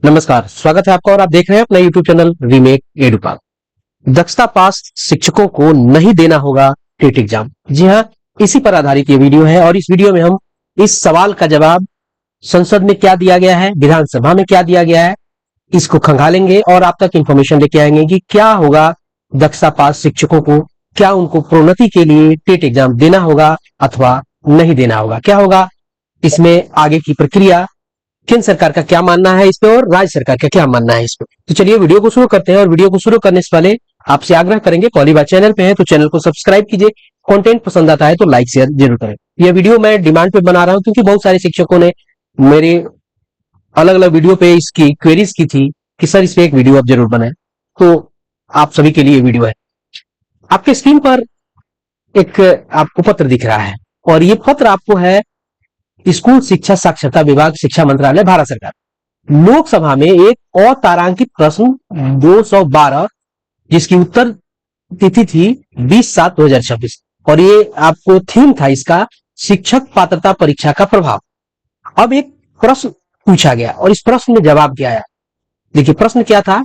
नमस्कार, स्वागत है आपका और आप देख रहे हैं अपना यूट्यूब चैनल रीमेक एडुपाल। दक्षता पास शिक्षकों को नहीं देना होगा टेट एग्जाम। जी हाँ, इसी पर आधारित ये वीडियो है और इस वीडियो में हम इस सवाल का जवाब संसद में क्या दिया गया है, विधानसभा में क्या दिया गया है, इसको खंगालेंगे और आप तक इंफॉर्मेशन लेके आएंगे कि क्या होगा दक्षता पास शिक्षकों को, क्या उनको प्रोन्नति के लिए टेट एग्जाम देना होगा अथवा नहीं देना होगा, क्या होगा इसमें आगे की प्रक्रिया, केंद्र सरकार का क्या मानना है इस पे और राज्य सरकार का क्या मानना है इस पे। तो चलिए वीडियो को शुरू करते हैं और वीडियो को शुरू करने से पहले आपसे आग्रह करेंगे, पहली बार चैनल पे है तो चैनल को सब्सक्राइब कीजिए, कंटेंट पसंद आता है तो लाइक शेयर जरूर करें। यह वीडियो मैं डिमांड पे बना रहा हूं क्योंकि बहुत सारे शिक्षकों ने मेरे अलग अलग वीडियो पे इसकी क्वेरीज की थी कि सर इस पे एक वीडियो आप जरूर बनाएं, तो आप सभी के लिए वीडियो है। आपके स्क्रीन पर एक आपको पत्र दिख रहा है और ये पत्र आपको है स्कूल शिक्षा साक्षरता विभाग, शिक्षा मंत्रालय, भारत सरकार। लोकसभा में एक अतारांकित प्रश्न 212 जिसकी उत्तर तिथि थी 20/7/2026 और ये आपको थीम था इसका शिक्षक पात्रता परीक्षा का प्रभाव। अब एक प्रश्न पूछा गया और इस प्रश्न में जवाब दिया आया। देखिए प्रश्न क्या था,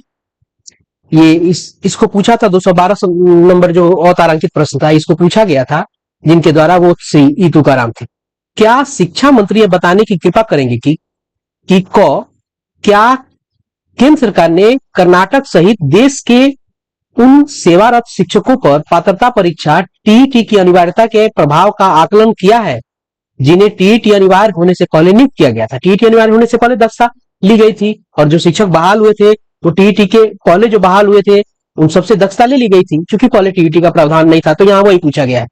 ये इसको पूछा था 212 नंबर जो अतारांकित प्रश्न था, इसको पूछा गया था जिनके द्वारा वो श्री ई तुकाराम थे। क्या शिक्षा मंत्री ये बताने की कृपा करेंगे कि क्या केंद्र सरकार ने कर्नाटक सहित देश के उन सेवारत शिक्षकों पर पात्रता परीक्षा टीईटी की अनिवार्यता के प्रभाव का आकलन किया है जिन्हें टीईटी अनिवार्य होने से पहले नियुक्त किया गया था। टीईटी अनिवार्य होने से पहले दक्षता ली गई थी और जो शिक्षक बहाल हुए थे वो टीईटी के पहले जो बहाल हुए थे उन सबसे दक्षता ले ली गई थी क्योंकि पहले टीईटी का प्रावधान नहीं था। तो यहां वही पूछा गया है।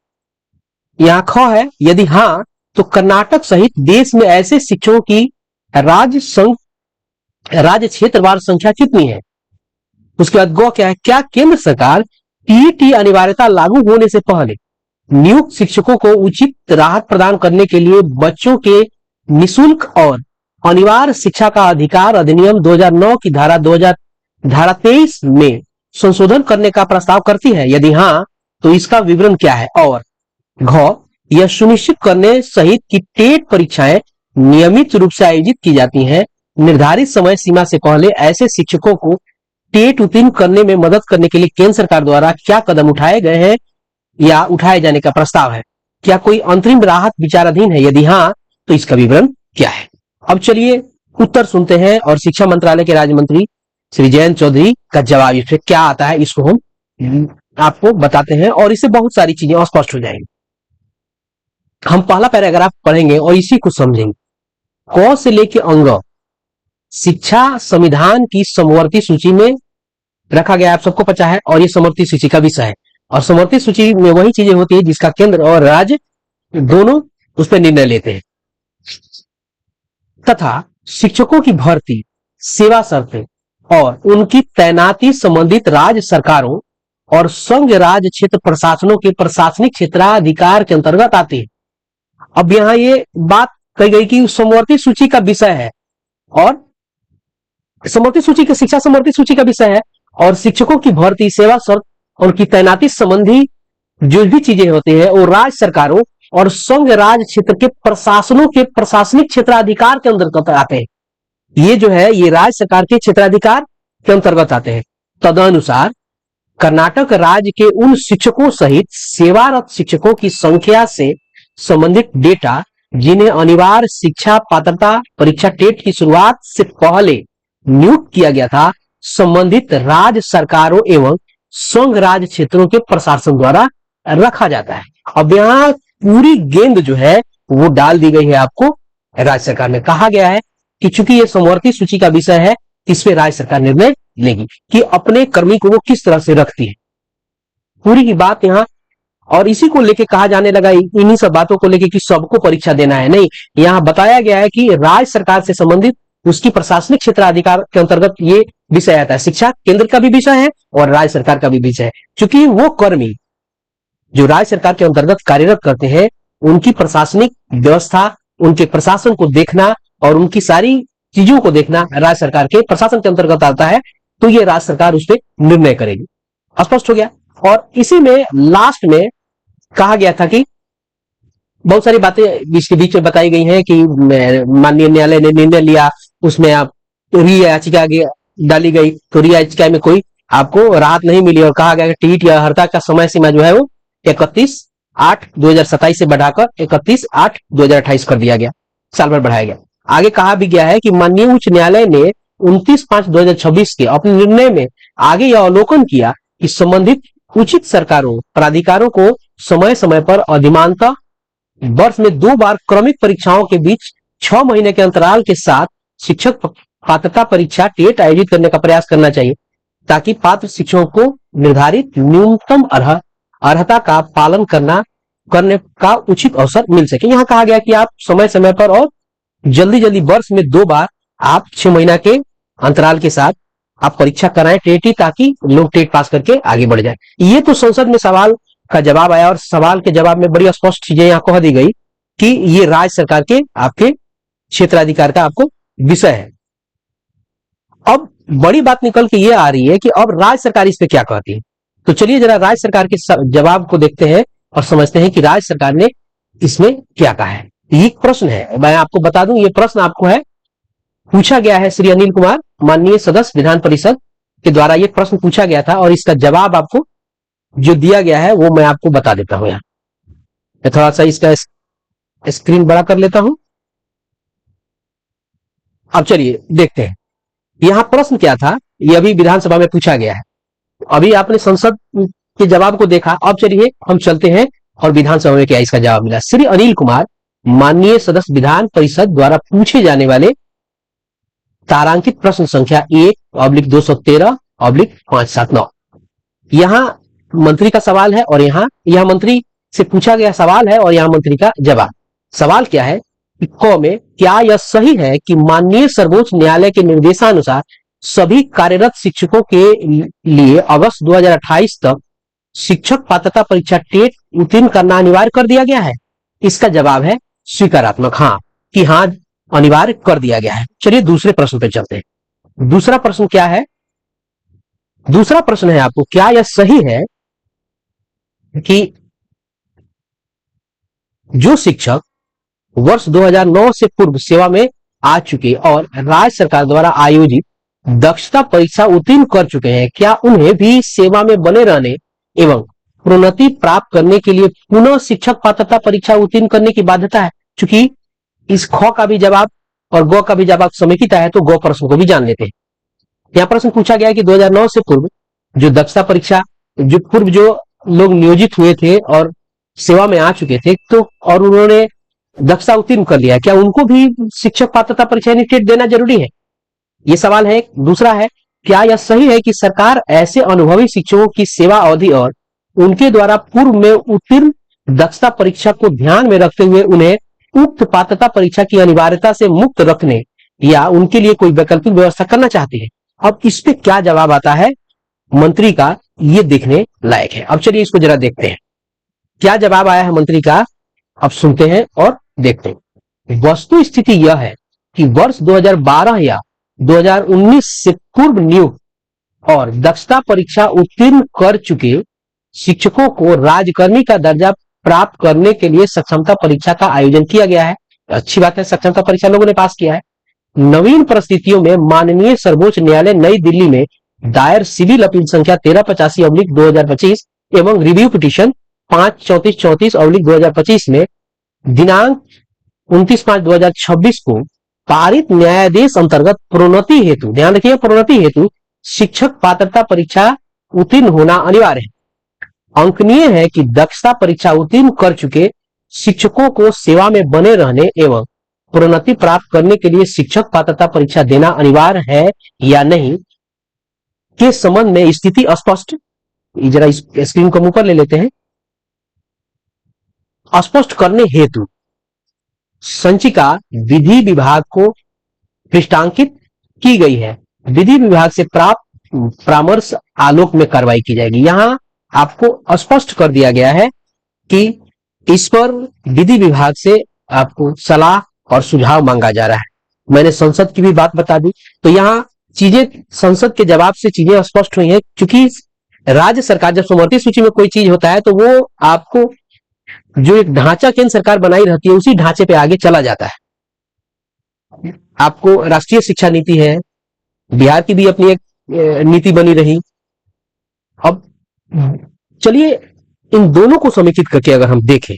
यहां ख है, यदि हाँ तो कर्नाटक सहित देश में ऐसे शिक्षकों की राज्य क्षेत्रवार संख्या कितनी है। उसके बाद गौ क्या है, क्या केंद्र सरकार टीईटी अनिवार्यता लागू होने से पहले नियुक्त शिक्षकों को उचित राहत प्रदान करने के लिए बच्चों के निशुल्क और अनिवार्य शिक्षा का अधिकार अधिनियम 2009 की धारा 23 में संशोधन करने का प्रस्ताव करती है, यदि हाँ तो इसका विवरण क्या है। और घ यह सुनिश्चित करने सहित कि टेट परीक्षाएं नियमित रूप से आयोजित की जाती हैं, निर्धारित समय सीमा से पहले ऐसे शिक्षकों को टेट उत्तीर्ण करने में मदद करने के लिए केंद्र सरकार द्वारा क्या कदम उठाए गए हैं या उठाए जाने का प्रस्ताव है। क्या कोई अंतरिम राहत विचाराधीन है, यदि हाँ तो इसका विवरण क्या है। अब चलिए उत्तर सुनते हैं और शिक्षा मंत्रालय के राज्य मंत्री श्री जयंत चौधरी का जवाब इससे क्या आता है इसको हम आपको बताते हैं और इससे बहुत सारी चीजें स्पष्ट हो जाएंगी। हम पहला पैराग्राफ पढ़ेंगे और इसी को समझेंगे। क से लेके अंग शिक्षा संविधान की समवर्ती सूची में रखा गया, आप सबको पता है, और ये समवर्ती सूची का विषय है और समवर्ती सूची में वही चीजें होती है जिसका केंद्र और राज्य दोनों उस पर निर्णय लेते हैं। तथा शिक्षकों की भर्ती, सेवा शर्तें और उनकी तैनाती संबंधित राज्य सरकारों और संघ राज्य क्षेत्र प्रशासनों के प्रशासनिक क्षेत्राधिकार के अंतर्गत आती है। अब यहां ये बात कही गई कि समवर्ती सूची का विषय है और समवर्ती सूची का शिक्षा समवर्ती सूची का विषय है और शिक्षकों की भर्ती, सेवा शर्त और उनकी तैनाती संबंधी जो भी चीजें होती है वो राज्य सरकारों और संघ राज्य क्षेत्र के प्रशासनों के प्रशासनिक क्षेत्राधिकार के अंतर्गत आते हैं। ये जो है ये राज्य सरकार के क्षेत्राधिकार के अंतर्गत आते हैं। तदनुसार कर्नाटक राज्य के उन शिक्षकों सहित सेवारत शिक्षकों की संख्या से संबंधित डेटा जिन्हें अनिवार्य शिक्षा पात्रता परीक्षा टेट की शुरुआत से पहले नियुक्त किया गया था, संबंधित राज्य सरकारों एवं संघ राज्य क्षेत्रों के प्रशासन द्वारा रखा जाता है। अब यहाँ पूरी गेंद जो है वो डाल दी गई है आपको राज्य सरकार में। कहा गया है कि चूंकि ये समवर्ती सूची का विषय है, इस पे राज्य सरकार निर्णय लेगी कि अपने कर्मी को वो किस तरह से रखती है, पूरी की बात यहाँ। और इसी को लेके कहा जाने लगा, इन्हीं सब बातों को लेके कि सबको परीक्षा देना है, नहीं, यहाँ बताया गया है कि राज्य सरकार से संबंधित उसकी प्रशासनिक क्षेत्राधिकार के अंतर्गत ये विषय आता है। शिक्षा केंद्र का भी विषय है और राज्य सरकार का भी विषय है, क्योंकि वो कर्मी जो राज्य सरकार के अंतर्गत कार्यरत करते हैं उनकी प्रशासनिक व्यवस्था, उनके प्रशासन को देखना और उनकी सारी चीजों को देखना राज्य सरकार के प्रशासन के अंतर्गत आता है, तो ये राज्य सरकार उस पर निर्णय करेगी। स्पष्ट हो गया। और इसी में लास्ट में कहा गया था कि बहुत सारी बातें इसके बीच में बताई गई हैं कि माननीय न्यायालय ने निर्णय लिया, उसमें आप री याचिका आगे डाली गई, तो री याचिका में कोई आपको राहत नहीं मिली और कहा गया कि टीट या हड़ताल का समय सीमा जो है वो 31/8/2027 से बढ़ाकर 31/8/2028 कर दिया गया, साल भर बढ़ाया गया। आगे कहा भी गया है कि माननीय उच्च न्यायालय ने 29/5/2026 के अपने निर्णय में आगे यह अवलोकन किया कि संबंधित उचित सरकारों प्राधिकारों को समय समय पर अधिमानतः वर्ष में 2 बार क्रमिक परीक्षाओं के बीच 6 महीने के अंतराल के साथ शिक्षक पात्रता परीक्षा टेट आयोजित करने का प्रयास करना चाहिए, ताकि पात्र शिक्षकों को निर्धारित न्यूनतम अर्हता का पालन करने का उचित अवसर मिल सके। यहाँ कहा गया कि आप समय समय पर और जल्दी वर्ष में 2 बार आप 6 महीना के अंतराल के साथ आप परीक्षा कराएं टेट की, ताकि लोग टेट पास करके आगे बढ़ जाए। ये तो संसद में सवाल का जवाब आया और सवाल के जवाब में बड़ी स्पष्ट चीजें यहाँ कह दी गई कि ये राज्य सरकार के आपके क्षेत्राधिकार का आपको विषय है। अब बड़ी बात निकल के ये आ रही है कि अब राज्य सरकार इस पे क्या कहती है। तो चलिए जरा राज्य सरकार के जवाब को देखते हैं और समझते हैं कि राज्य सरकार ने इसमें क्या कहा है। ये प्रश्न है, मैं आपको बता दूं, ये प्रश्न आपको है पूछा गया है श्री अनिल कुमार माननीय सदस्य विधान परिषद के द्वारा ये प्रश्न पूछा गया था और इसका जवाब आपको जो दिया गया है वो मैं आपको बता देता हूं। मैं थोड़ा सा इसका स्क्रीन बड़ा कर लेता हूं। अब चलिए देखते हैं यहां प्रश्न क्या था, ये अभी विधानसभा में पूछा गया है। अभी आपने संसद के जवाब को देखा, अब चलिए हम चलते हैं और विधानसभा में क्या इसका जवाब मिला। श्री अनिल कुमार माननीय सदस्य विधान परिषद द्वारा पूछे जाने वाले तारांकित प्रश्न संख्या 1/213/579 यहां मंत्री का सवाल है और यह मंत्री से पूछा गया सवाल है और यहां मंत्री का जवाब। सवाल क्या है कि क में क्या यह सही है कि माननीय सर्वोच्च न्यायालय के निर्देशानुसार सभी कार्यरत शिक्षकों के लिए अगस्त 2028 तक शिक्षक पात्रता परीक्षा टेट उत्तीर्ण करना अनिवार्य कर दिया गया है। इसका जवाब है स्वीकारात्मक, हाँ, कि हाँ अनिवार्य कर दिया गया है। चलिए दूसरे प्रश्न पे चलते हैं। दूसरा प्रश्न क्या है? दूसरा प्रश्न है आपको, क्या यह सही है कि जो शिक्षक वर्ष 2009 से पूर्व सेवा में आ चुके और राज्य सरकार द्वारा आयोजित दक्षता परीक्षा उत्तीर्ण कर चुके हैं, क्या उन्हें भी सेवा में बने रहने एवं प्रोन्नति प्राप्त करने के लिए पुनः शिक्षक पात्रता परीक्षा उत्तीर्ण करने की बाध्यता है? चूंकि इस ख का भी जवाब और ग का भी जवाब समेकित है तो ग प्रश्न को भी जान लेते हैं। यह प्रश्न पूछा गया कि 2009 से पूर्व जो दक्षता परीक्षा जो पूर्व जो लोग नियोजित हुए थे और सेवा में आ चुके थे तो और उन्होंने दक्षता उत्तीर्ण कर लिया, क्या उनको भी शिक्षक पात्रता परीक्षा यानी टेट देना जरूरी है? ये सवाल है। दूसरा है, क्या यह सही है कि सरकार ऐसे अनुभवी शिक्षकों की सेवा अवधि और उनके द्वारा पूर्व में उत्तीर्ण दक्षता परीक्षा को ध्यान में रखते हुए उन्हें उक्त पात्रता परीक्षा की अनिवार्यता से मुक्त रखने या उनके लिए कोई वैकल्पिक व्यवस्था करना चाहती है? अब इस पे क्या जवाब आता है मंत्री का, ये देखने लायक है। अब चलिए इसको जरा देखते हैं क्या जवाब आया है मंत्री का। अब सुनते हैं और देखते हैं। वस्तु स्थिति यह है कि वर्ष 2012 या 2019 से पूर्व नियुक्त और दक्षता परीक्षा उत्तीर्ण कर चुके शिक्षकों को राजकर्मी का दर्जा प्राप्त करने के लिए सक्षमता परीक्षा का आयोजन किया गया है। अच्छी बात है, सक्षमता परीक्षा लोगों ने पास किया है। नवीन परिस्थितियों में माननीय सर्वोच्च न्यायालय नई दिल्ली में दायर सिविल अपील संख्या 1385/2025 एवं रिव्यू पिटीशन 53434/2025 में दिनांक 29/5/2026 को पारित न्यायादेश अंतर्गत प्रोन्नति हेतु, ध्यान रखिए प्रोन्नति हेतु शिक्षक पात्रता परीक्षा उत्तीर्ण होना अनिवार्य है। अंकनीय है कि दक्षता परीक्षा उत्तीर्ण कर चुके शिक्षकों को सेवा में बने रहने एवं प्रोन्नति प्राप्त करने के लिए शिक्षक पात्रता परीक्षा देना अनिवार्य है या नहीं के संबंध में स्थिति स्पष्ट, जरा इस स्क्रीन को ऊपर ले लेते हैं, स्पष्ट करने हेतु संचिका विधि विभाग को पृष्ठांकित की गई है। विधि विभाग से प्राप्त परामर्श आलोक में कार्रवाई की जाएगी। यहां आपको स्पष्ट कर दिया गया है कि इस पर विधि विभाग से आपको सलाह और सुझाव मांगा जा रहा है। मैंने संसद की भी बात बता दी, तो यहां चीजें संसद के जवाब से चीजें स्पष्ट हुई हैं, क्योंकि राज्य सरकार जब समवर्ती सूची में कोई चीज होता है तो वो आपको जो एक ढांचा केंद्र सरकार बनाई रहती है उसी ढांचे पे आगे चला जाता है। आपको राष्ट्रीय शिक्षा नीति है, बिहार की भी अपनी एक नीति बनी रही। अब चलिए इन दोनों को समेकित करके अगर हम देखें,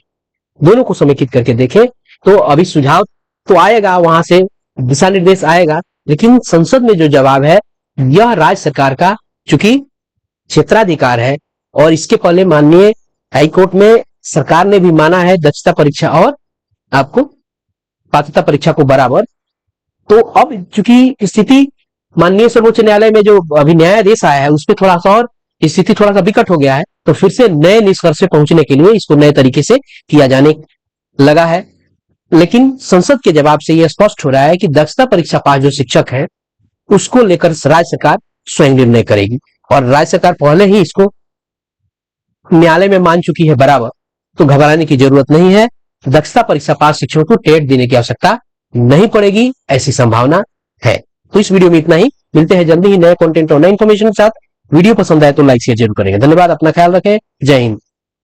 दोनों को समेकित करके देखें, तो अभी सुझाव तो आएगा, वहां से दिशा निर्देश आएगा, लेकिन संसद में जो जवाब है यह राज्य सरकार का, चूंकि क्षेत्राधिकार है, और इसके पहले माननीय हाईकोर्ट में सरकार ने भी माना है दक्षता परीक्षा और आपको पात्रता परीक्षा को बराबर। तो अब चूंकि स्थिति माननीय सर्वोच्च न्यायालय में जो अभी न्यायाधीश आया है उसमें थोड़ा सा और स्थिति थोड़ा सा विकट हो गया है, तो फिर से नए निष्कर्ष से पहुंचने के लिए इसको नए तरीके से किया जाने लगा है। लेकिन संसद के जवाब से यह स्पष्ट हो रहा है कि दक्षता परीक्षा पास जो शिक्षक है उसको लेकर राज्य सरकार स्वयं निर्णय करेगी, और राज्य सरकार पहले ही इसको न्यायालय में मान चुकी है बराबर, तो घबराने की जरूरत नहीं है। दक्षता परीक्षा पास शिक्षकों को टेट देने की आवश्यकता नहीं पड़ेगी, ऐसी संभावना है। तो इस वीडियो में इतना ही, मिलते हैं जल्दी ही नए कंटेंट और नए इन्फॉर्मेशन के साथ। वीडियो पसंद आए तो लाइक शेयर जरूर करेंगे। धन्यवाद, अपना ख्याल रखें, जय हिंद।